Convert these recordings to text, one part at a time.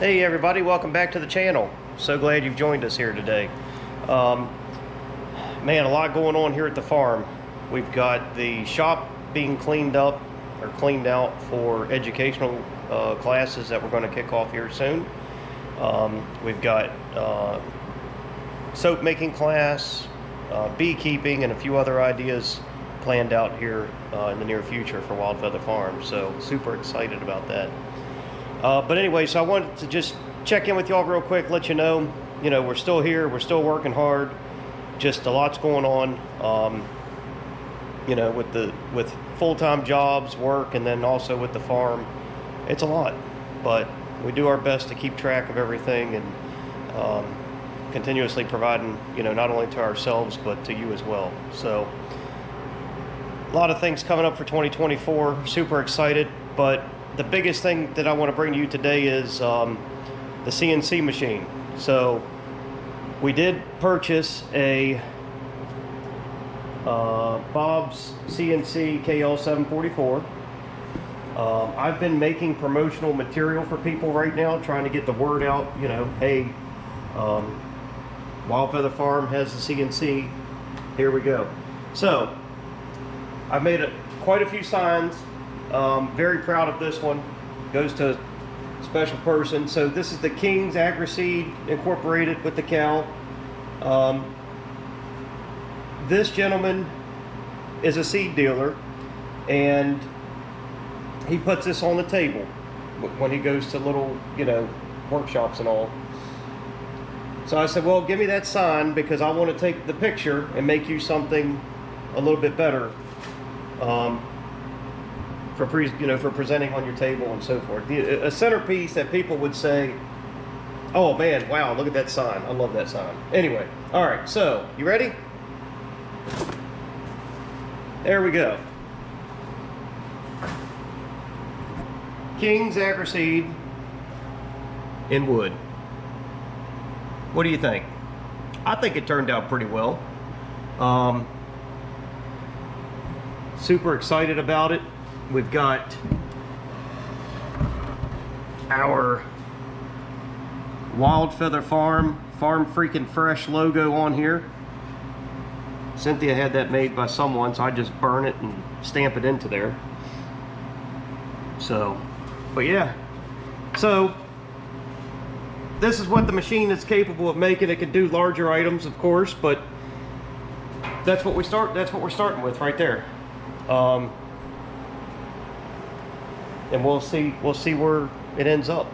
Hey everybody, welcome back to the channel. So glad you've joined us here today. Man, a lot going on here at the farm. We've got the shop being cleaned up or cleaned out for educational classes that we're going to kick off here soon. We've got soap making class, beekeeping, and a few other ideas planned out here in the near future for Wild Feather Farm. So super excited about that. But anyway, so I wanted to just check in with y'all real quick, let you know, we're still here, we're still working hard, just a lot's going on, with full-time jobs, work, and then also with the farm. It's a lot, but we do our best to keep track of everything and continuously providing, not only to ourselves, but to you as well. So a lot of things coming up for 2024, super excited, but the biggest thing that I want to bring to you today is the CNC machine. So we did purchase a Bob's CNC KL744. I've been making promotional material for people right now, trying to get the word out, hey, Wild Feather Farm has the CNC, here we go. So I've made quite a few signs. Very proud of this one. Goes to a special person. So this is the King's Agri seed incorporated with the cow. This gentleman is a seed dealer, and he puts this on the table when he goes to little, workshops and all. So I said, well, give me that sign because I want to take the picture and make you something a little bit better. For presenting on your table and so forth. A centerpiece that people would say, oh man, wow, look at that sign. I love that sign. Anyway, all right, so you ready? There we go. King's Agri seed in wood. What do you think? I think it turned out pretty well. Super excited about it. We've got our Wild Feather Farm Freaking Fresh logo on here. Cynthia had that made by someone, so I just burn it and stamp it into there. So, but yeah. So, this is what the machine is capable of making. It can do larger items, of course, but that's what we're starting with right there. And we'll see where it ends up.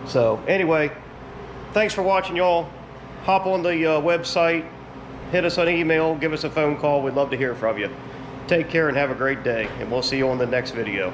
So anyway, thanks for watching, y'all. Hop on the website, hit us on email, give us a phone call. We'd love to hear from you. Take care and have a great day, and we'll see you on the next video.